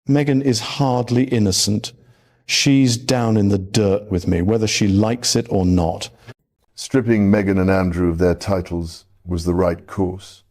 Meghan is hardly innocent. She's down in the dirt with me, whether she likes it or not. Stripping Meghan and Andrew of their titles was the right course.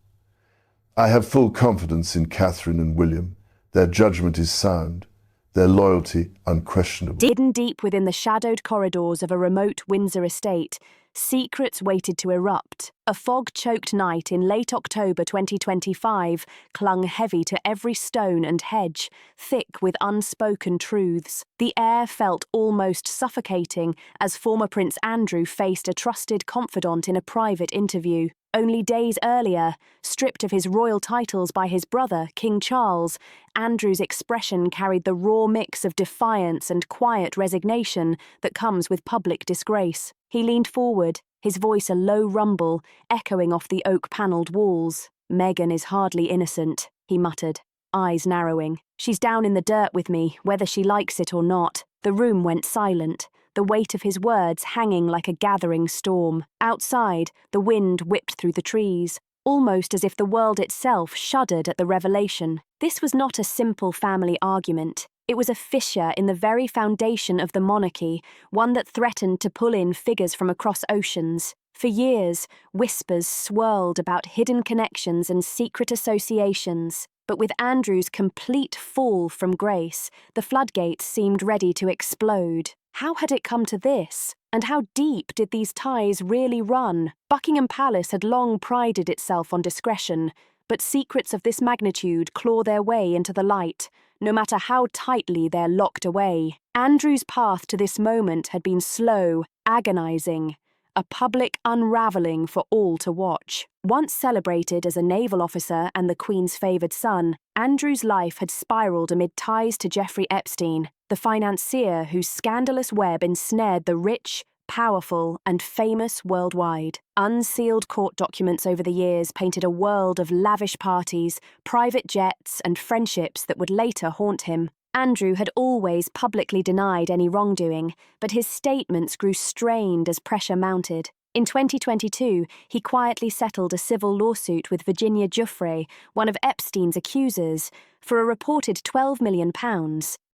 I have full confidence in Catherine and William. Their judgment is sound, their loyalty unquestionable. Hidden deep within the shadowed corridors of a remote Windsor estate, secrets waited to erupt. A fog-choked night in late October 2025 clung heavy to every stone and hedge, thick with unspoken truths. The air felt almost suffocating as former Prince Andrew faced a trusted confidant in a private interview. Only days earlier, stripped of his royal titles by his brother, King Charles, Andrew's expression carried the raw mix of defiance and quiet resignation that comes with public disgrace. He leaned forward, his voice a low rumble, echoing off the oak-panelled walls. "Meghan is hardly innocent," he muttered, eyes narrowing. "She's down in the dirt with me, whether she likes it or not." The room went silent, the weight of his words hanging like a gathering storm. Outside, the wind whipped through the trees, almost as if the world itself shuddered at the revelation. This was not a simple family argument. It was a fissure in the very foundation of the monarchy, one that threatened to pull in figures from across oceans. For years, whispers swirled about hidden connections and secret associations. But with Andrew's complete fall from grace, the floodgates seemed ready to explode. How had it come to this? And how deep did these ties really run? Buckingham Palace had long prided itself on discretion, but secrets of this magnitude claw their way into the light, no matter how tightly they're locked away. Andrew's path to this moment had been slow, agonizing, a public unravelling for all to watch. Once celebrated as a naval officer and the Queen's favoured son, Andrew's life had spiralled amid ties to Jeffrey Epstein, the financier whose scandalous web ensnared the rich, powerful, and famous worldwide. Unsealed court documents over the years painted a world of lavish parties, private jets, and friendships that would later haunt him. Andrew had always publicly denied any wrongdoing, but his statements grew strained as pressure mounted. In 2022, he quietly settled a civil lawsuit with Virginia Giuffre, one of Epstein's accusers, for a reported £12 million,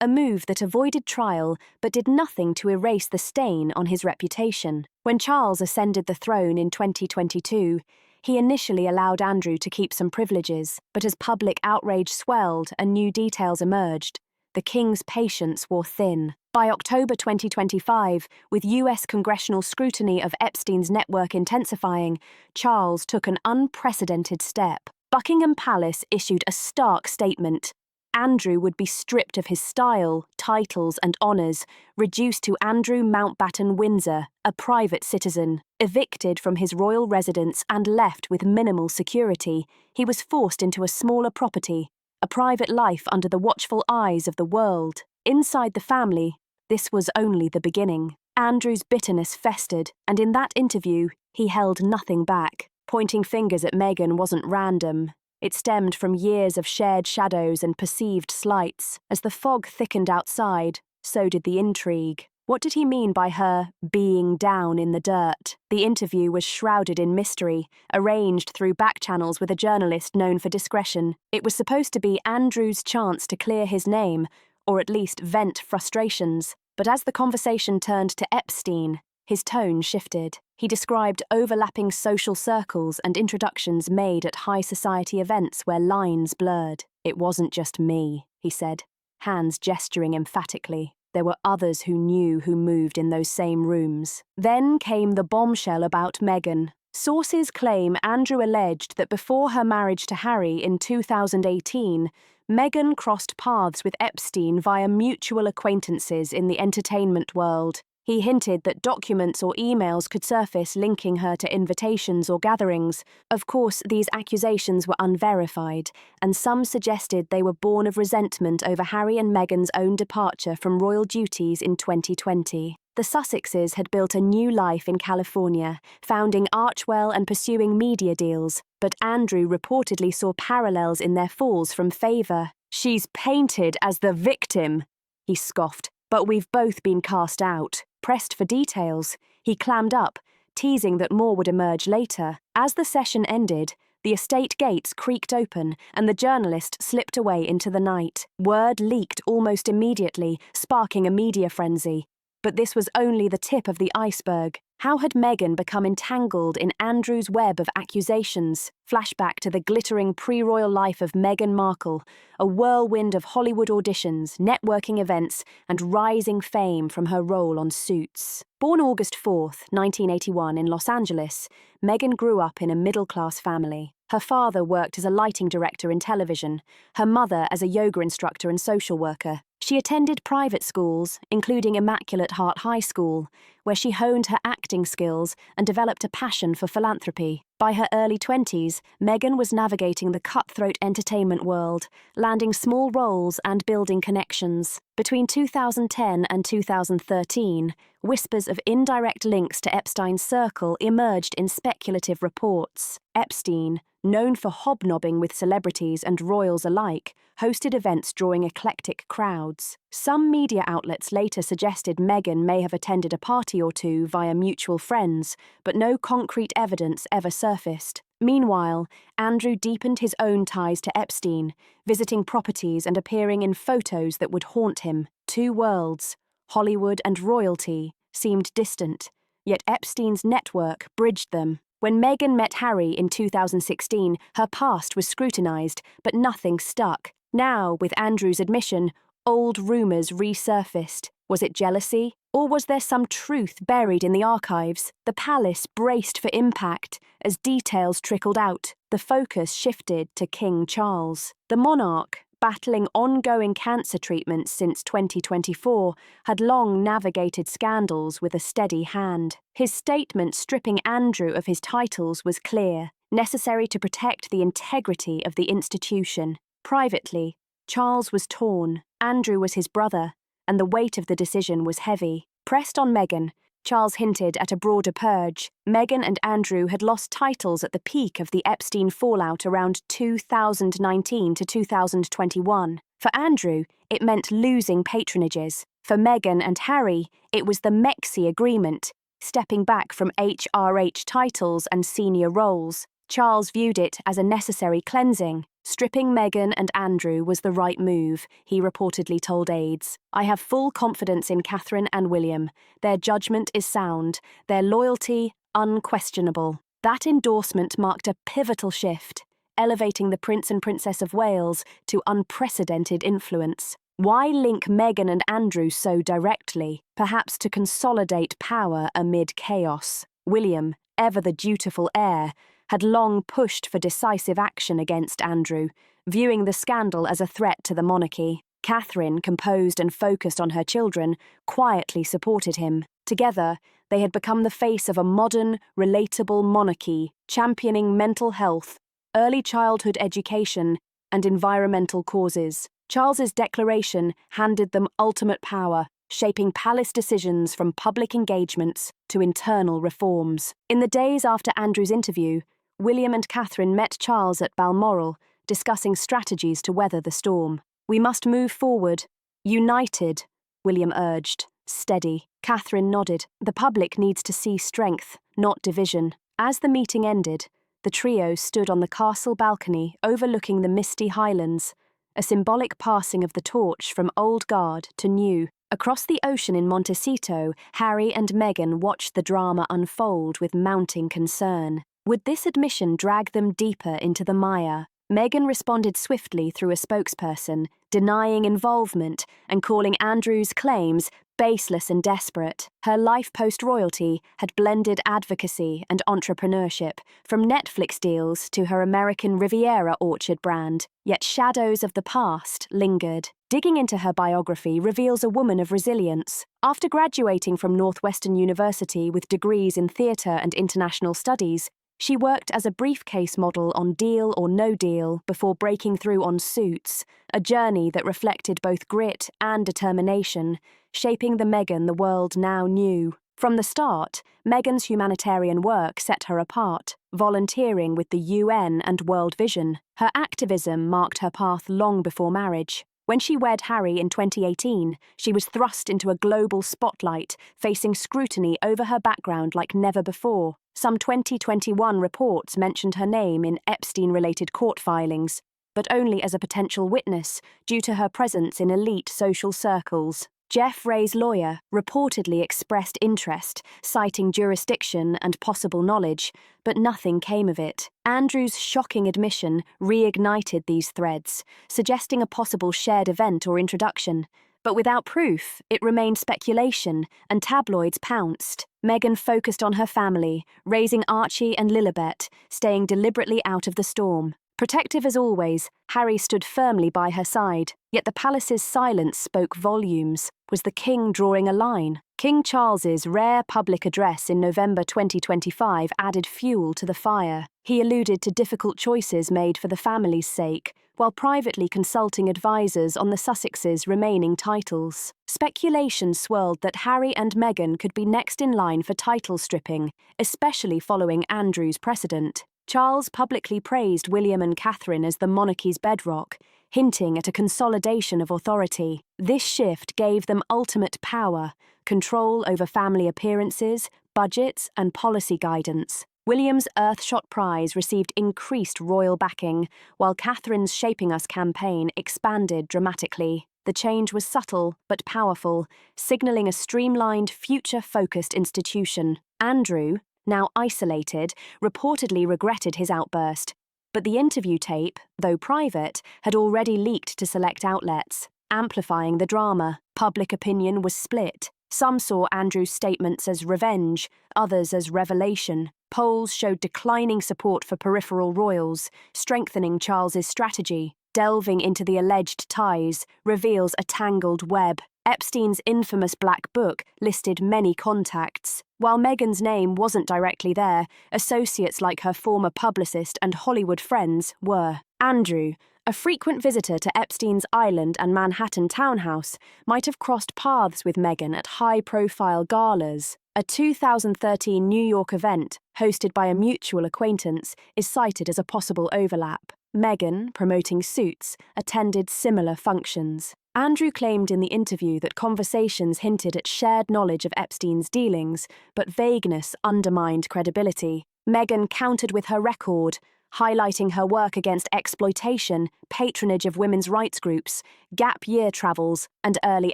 a move that avoided trial but did nothing to erase the stain on his reputation. When Charles ascended the throne in 2022, he initially allowed Andrew to keep some privileges, but as public outrage swelled and new details emerged, the king's patience wore thin. By October 2025, with US congressional scrutiny of Epstein's network intensifying, Charles took an unprecedented step. Buckingham Palace issued a stark statement. Andrew would be stripped of his style, titles, and honours, reduced to Andrew Mountbatten Windsor, a private citizen. Evicted from his royal residence and left with minimal security, he was forced into a smaller property, a private life under the watchful eyes of the world. Inside the family, this was only the beginning. Andrew's bitterness festered, and in that interview, he held nothing back. Pointing fingers at Meghan wasn't random. It stemmed from years of shared shadows and perceived slights. As the fog thickened outside, so did the intrigue. What did he mean by her being down in the dirt? The interview was shrouded in mystery, arranged through back channels with a journalist known for discretion. It was supposed to be Andrew's chance to clear his name, or at least vent frustrations. But as the conversation turned to Epstein, his tone shifted. He described overlapping social circles and introductions made at high society events where lines blurred. "It wasn't just me," he said, hands gesturing emphatically. There were others who knew who moved in those same rooms. Then came the bombshell about Meghan. Sources claim Andrew alleged that before her marriage to Harry in 2018, Meghan crossed paths with Epstein via mutual acquaintances in the entertainment world. He hinted that documents or emails could surface linking her to invitations or gatherings. Of course, these accusations were unverified, and some suggested they were born of resentment over Harry and Meghan's own departure from royal duties in 2020. The Sussexes had built a new life in California, founding Archewell and pursuing media deals, but Andrew reportedly saw parallels in their falls from favour. "She's painted as the victim," he scoffed, "but we've both been cast out." Pressed for details, he clammed up, teasing that more would emerge later. As the session ended, The estate gates creaked open, and the journalist slipped away into the night. Word leaked almost immediately, sparking a media frenzy. But this was only the tip of the iceberg. How had Meghan become entangled in Andrew's web of accusations? Flashback to the glittering pre-royal life of Meghan Markle, a whirlwind of Hollywood auditions, networking events, and rising fame from her role on Suits. Born August 4th, 1981 in Los Angeles, Meghan grew up in a middle-class family. Her father worked as a lighting director in television, her mother as a yoga instructor and social worker. She attended private schools, including Immaculate Heart High School, where she honed her acting skills and developed a passion for philanthropy. By her early 20s, Meghan was navigating the cutthroat entertainment world, landing small roles and building connections. Between 2010 and 2013, whispers of indirect links to Epstein's circle emerged in speculative reports. Epstein, known for hobnobbing with celebrities and royals alike, hosted events drawing eclectic crowds. Some media outlets later suggested Meghan may have attended a party or two via mutual friends, but no concrete evidence ever surfaced. Meanwhile, Andrew deepened his own ties to Epstein, visiting properties and appearing in photos that would haunt him. Two worlds, Hollywood and royalty, seemed distant, yet Epstein's network bridged them. When Meghan met Harry in 2016, her past was scrutinized, but nothing stuck. Now, with Andrew's admission, old rumors resurfaced. Was it jealousy? Or was there some truth buried in the archives? The palace braced for impact as details trickled out. The focus shifted to King Charles. The monarch, battling ongoing cancer treatments since 2024, had long navigated scandals with a steady hand. His statement stripping Andrew of his titles was clear, necessary to protect the integrity of the institution. Privately, Charles was torn. Andrew was his brother, and the weight of the decision was heavy. Pressed on Meghan, Charles hinted at a broader purge. Meghan and Andrew had lost titles at the peak of the Epstein fallout around 2019 to 2021. For Andrew, it meant losing patronages. For Meghan and Harry, it was the Mexi agreement, stepping back from HRH titles and senior roles. Charles viewed it as a necessary cleansing. Stripping Meghan and Andrew was the right move, he reportedly told aides. I have full confidence in Catherine and William. Their judgment is sound, their loyalty unquestionable. That endorsement marked a pivotal shift, elevating the Prince and Princess of Wales to unprecedented influence. Why link Meghan and Andrew so directly? Perhaps to consolidate power amid chaos. William, ever the dutiful heir, had long pushed for decisive action against Andrew, viewing the scandal as a threat to the monarchy. Catherine, composed and focused on her children, quietly supported him. Together, they had become the face of a modern, relatable monarchy, championing mental health, early childhood education, and environmental causes. Charles's declaration handed them ultimate power, shaping palace decisions from public engagements to internal reforms. In the days after Andrew's interview, William and Catherine met Charles at Balmoral, discussing strategies to weather the storm. We must move forward. United, William urged. Steady. Catherine nodded. The public needs to see strength, not division. As the meeting ended, the trio stood on the castle balcony overlooking the misty highlands, a symbolic passing of the torch from old guard to new. Across the ocean in Montecito, Harry and Meghan watched the drama unfold with mounting concern. Would this admission drag them deeper into the mire? Meghan responded swiftly through a spokesperson, denying involvement and calling Andrew's claims baseless and desperate. Her life post-royalty had blended advocacy and entrepreneurship, from Netflix deals to her American Riviera orchard brand, yet shadows of the past lingered. Digging into her biography reveals a woman of resilience. After graduating from Northwestern University with degrees in theatre and international studies, she worked as a briefcase model on Deal or No Deal before breaking through on Suits, a journey that reflected both grit and determination, shaping the Meghan the world now knew. From the start, Meghan's humanitarian work set her apart, volunteering with the UN and World Vision. Her activism marked her path long before marriage. When she wed Harry in 2018, she was thrust into a global spotlight, facing scrutiny over her background like never before. Some 2021 reports mentioned her name in Epstein-related court filings, but only as a potential witness due to her presence in elite social circles. Jeff Ray's lawyer reportedly expressed interest, citing jurisdiction and possible knowledge, but nothing came of it. Andrew's shocking admission reignited these threads, suggesting a possible shared event or introduction. But without proof, it remained speculation, and tabloids pounced. Meghan focused on her family, raising Archie and Lilibet, staying deliberately out of the storm. Protective as always, Harry stood firmly by her side, yet the palace's silence spoke volumes. Was the king drawing a line? King Charles's rare public address in November 2025 added fuel to the fire. He alluded to difficult choices made for the family's sake, while privately consulting advisors on the Sussexes' remaining titles. Speculation swirled that Harry and Meghan could be next in line for title stripping, especially following Andrew's precedent. Charles publicly praised William and Catherine as the monarchy's bedrock, hinting at a consolidation of authority. This shift gave them ultimate power, control over family appearances, budgets, and policy guidance. William's Earthshot Prize received increased royal backing, while Catherine's Shaping Us campaign expanded dramatically. The change was subtle but powerful, signalling a streamlined, future-focused institution. Andrew, now isolated, reportedly regretted his outburst, but the interview tape, though private, had already leaked to select outlets, amplifying the drama. Public opinion was split. Some saw Andrew's statements as revenge, others as revelation. Polls showed declining support for peripheral royals, strengthening Charles's strategy. Delving into the alleged ties reveals a tangled web. Epstein's infamous Black Book listed many contacts. While Meghan's name wasn't directly there, associates like her former publicist and Hollywood friends were. Andrew, a frequent visitor to Epstein's Island and Manhattan townhouse, might have crossed paths with Meghan at high-profile galas. A 2013 New York event, hosted by a mutual acquaintance, is cited as a possible overlap. Meghan, promoting Suits, attended similar functions. Andrew claimed in the interview that conversations hinted at shared knowledge of Epstein's dealings, but vagueness undermined credibility. Meghan countered with her record, highlighting her work against exploitation, patronage of women's rights groups, gap-year travels, and early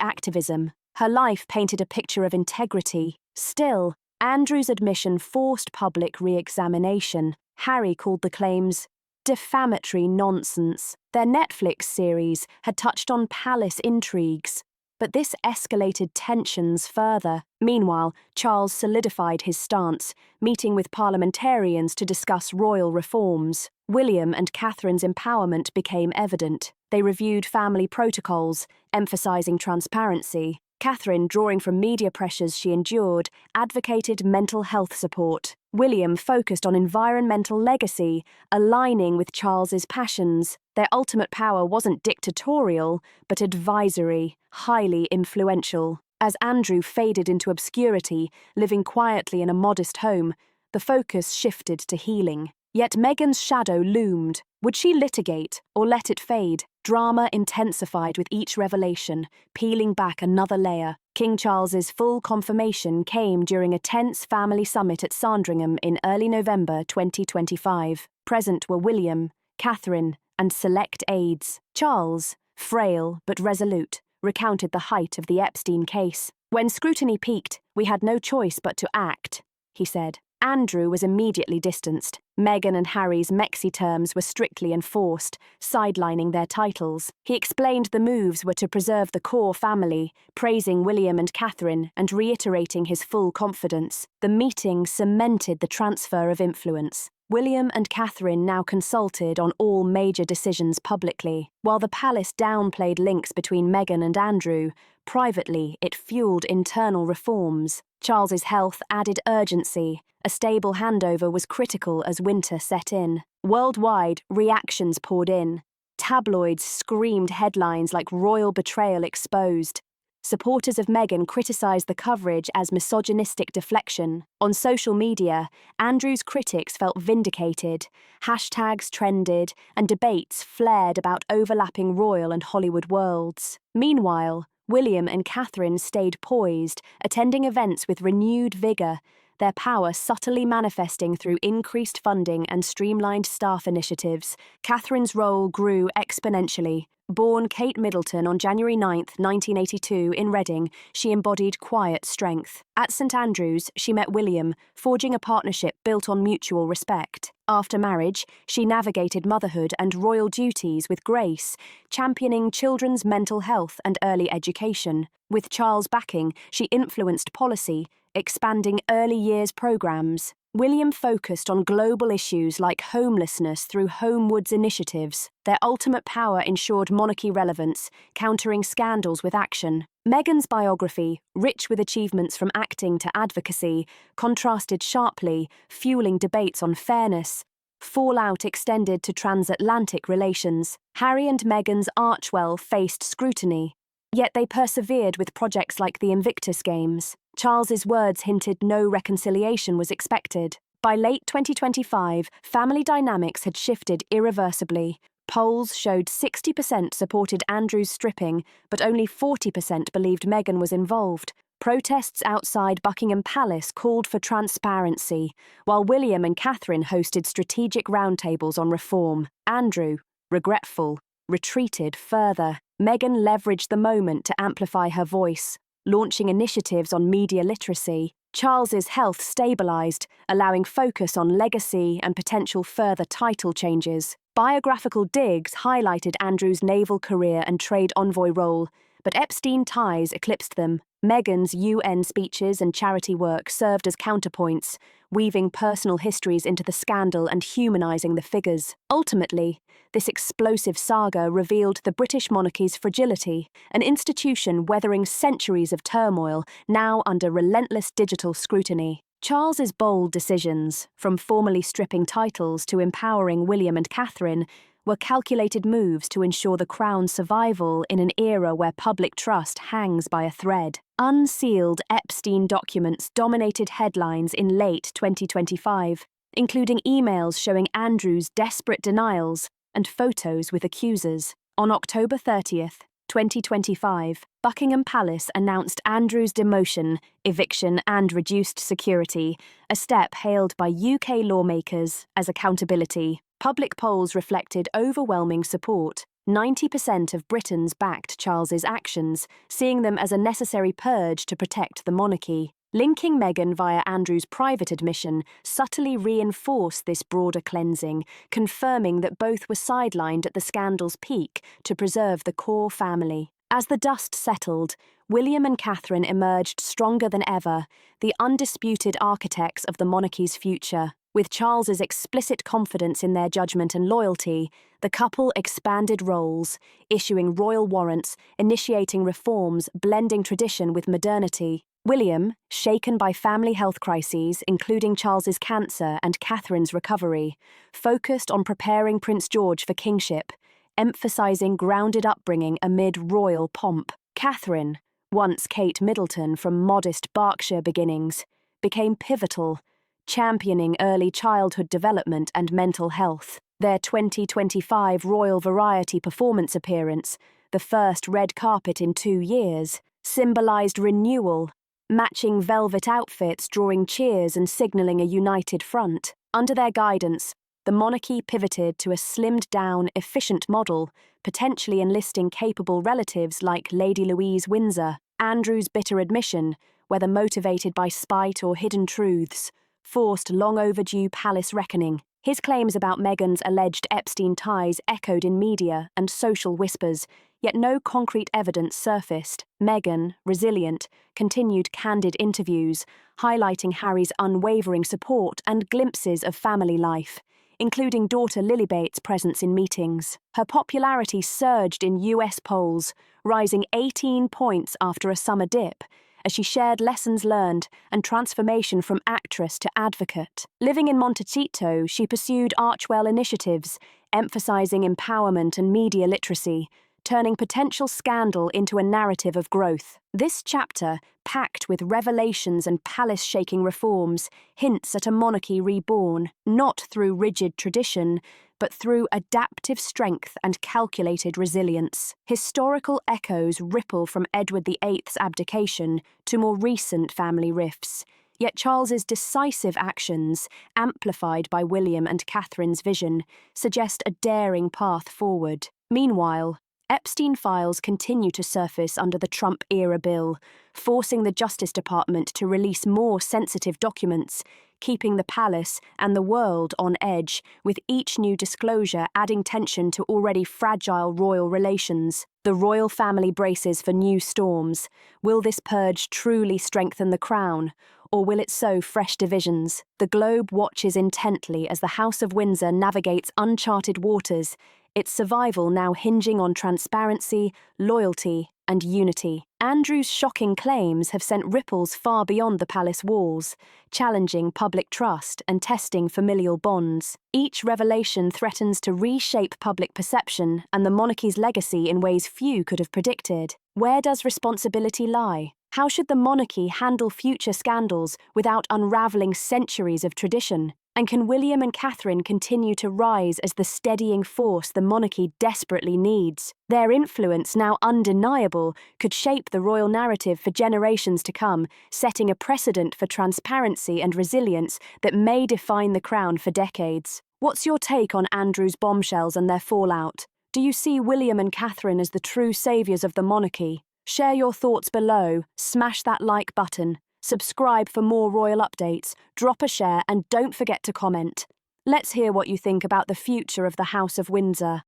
activism. Her life painted a picture of integrity. Still, Andrew's admission forced public re-examination. Harry called the claims defamatory nonsense. Their Netflix series had touched on palace intrigues, but this escalated tensions further. Meanwhile, Charles solidified his stance, meeting with parliamentarians to discuss royal reforms. William and Catherine's empowerment became evident. They reviewed family protocols, emphasizing transparency. Catherine, drawing from media pressures she endured, advocated mental health support. William focused on environmental legacy, aligning with Charles's passions. Their ultimate power wasn't dictatorial, but advisory, highly influential. As Andrew faded into obscurity, living quietly in a modest home, the focus shifted to healing. Yet Meghan's shadow loomed. Would she litigate or let it fade? Drama intensified with each revelation, peeling back another layer. King Charles's full confirmation came during a tense family summit at Sandringham in early November 2025. Present were William, Catherine, and select aides. Charles, frail but resolute, recounted the height of the Epstein case. When scrutiny peaked, we had no choice but to act, he said. Andrew was immediately distanced. Meghan and Harry's Mexi terms were strictly enforced, sidelining their titles. He explained the moves were to preserve the core family, praising William and Catherine and reiterating his full confidence. The meeting cemented the transfer of influence. William and Catherine now consulted on all major decisions publicly. While the palace downplayed links between Meghan and Andrew, privately it fueled internal reforms. Charles's health added urgency. A stable handover was critical as winter set in. Worldwide, reactions poured in. Tabloids screamed headlines like royal betrayal exposed. Supporters of Meghan criticised the coverage as misogynistic deflection. On social media, Andrew's critics felt vindicated. Hashtags trended, and debates flared about overlapping royal and Hollywood worlds. Meanwhile, William and Catherine stayed poised, attending events with renewed vigour, their power subtly manifesting through increased funding and streamlined staff initiatives. Catherine's role grew exponentially. Born Kate Middleton on January 9, 1982, in Reading, she embodied quiet strength. At St Andrews, she met William, forging a partnership built on mutual respect. After marriage, she navigated motherhood and royal duties with grace, championing children's mental health and early education. With Charles' backing, she influenced policy, expanding early years programs. William focused on global issues like homelessness through Homewoods initiatives. Their ultimate power ensured monarchy relevance, countering scandals with action. Meghan's biography, rich with achievements from acting to advocacy, contrasted sharply, fueling debates on fairness. Fallout extended to transatlantic relations. Harry and Meghan's Archwell faced scrutiny, yet they persevered with projects like the Invictus Games. Charles's words hinted no reconciliation was expected. By late 2025, family dynamics had shifted irreversibly. Polls showed 60% supported Andrew's stripping, but only 40% believed Meghan was involved. Protests outside Buckingham Palace called for transparency, while William and Catherine hosted strategic roundtables on reform. Andrew, regretful, retreated further. Meghan leveraged the moment to amplify her voice, launching initiatives on media literacy. Charles's health stabilized, allowing focus on legacy and potential further title changes. Biographical digs highlighted Andrew's naval career and trade envoy role, but Epstein ties eclipsed them. Meghan's UN speeches and charity work served as counterpoints, weaving personal histories into the scandal and humanizing the figures. Ultimately, this explosive saga revealed the British monarchy's fragility, an institution weathering centuries of turmoil, now under relentless digital scrutiny. Charles's bold decisions, from formally stripping titles to empowering William and Catherine, were calculated moves to ensure the crown's survival in an era where public trust hangs by a thread. Unsealed Epstein documents dominated headlines in late 2025, including emails showing Andrew's desperate denials and photos with accusers. On October 30th, 2025, Buckingham Palace announced Andrew's demotion, eviction and reduced security, a step hailed by UK lawmakers as accountability. Public polls reflected overwhelming support. 90% of Britons backed Charles's actions, seeing them as a necessary purge to protect the monarchy. Linking Meghan via Andrew's private admission subtly reinforced this broader cleansing, confirming that both were sidelined at the scandal's peak to preserve the core family. As the dust settled, William and Catherine emerged stronger than ever, the undisputed architects of the monarchy's future. With Charles's explicit confidence in their judgment and loyalty, the couple expanded roles, issuing royal warrants, initiating reforms, blending tradition with modernity. William, shaken by family health crises, including Charles's cancer and Catherine's recovery, focused on preparing Prince George for kingship, emphasizing grounded upbringing amid royal pomp. Catherine, once Kate Middleton from modest Berkshire beginnings, became pivotal, championing early childhood development and mental health. Their 2025 Royal Variety performance appearance, the first red carpet in 2 years, symbolized renewal, matching velvet outfits drawing cheers and signaling a united front. Under their guidance, the monarchy pivoted to a slimmed-down, efficient model, potentially enlisting capable relatives like Lady Louise Windsor. Andrew's bitter admission, whether motivated by spite or hidden truths, forced long-overdue palace reckoning. His claims about Meghan's alleged Epstein ties echoed in media and social whispers, yet no concrete evidence surfaced. Meghan, resilient, continued candid interviews, highlighting Harry's unwavering support and glimpses of family life, including daughter Lilybate's presence in meetings. Her popularity surged in US polls, rising 18 points after a summer dip, as she shared lessons learned and transformation from actress to advocate. Living in Montecito, she pursued Archwell initiatives, emphasizing empowerment and media literacy, turning potential scandal into a narrative of growth. This chapter, packed with revelations and palace-shaking reforms, hints at a monarchy reborn, not through rigid tradition, but through adaptive strength and calculated resilience. Historical echoes ripple from Edward VIII's abdication to more recent family rifts, yet Charles's decisive actions, amplified by William and Catherine's vision, suggest a daring path forward. Meanwhile, Epstein files continue to surface under the Trump-era bill, forcing the Justice Department to release more sensitive documents, keeping the palace and the world on edge, with each new disclosure adding tension to already fragile royal relations. The royal family braces for new storms. Will this purge truly strengthen the crown, or will it sow fresh divisions? The Globe watches intently as the House of Windsor navigates uncharted waters, its survival now hinging on transparency, loyalty, and unity. Andrew's shocking claims have sent ripples far beyond the palace walls, challenging public trust and testing familial bonds. Each revelation threatens to reshape public perception and the monarchy's legacy in ways few could have predicted. Where does responsibility lie? How should the monarchy handle future scandals without unraveling centuries of tradition? And can William and Catherine continue to rise as the steadying force the monarchy desperately needs? Their influence, now undeniable, could shape the royal narrative for generations to come, setting a precedent for transparency and resilience that may define the crown for decades. What's your take on Andrew's bombshells and their fallout? Do you see William and Catherine as the true saviours of the monarchy? Share your thoughts below, smash that like button, subscribe for more royal updates, drop a share and don't forget to comment. Let's hear what you think about the future of the House of Windsor.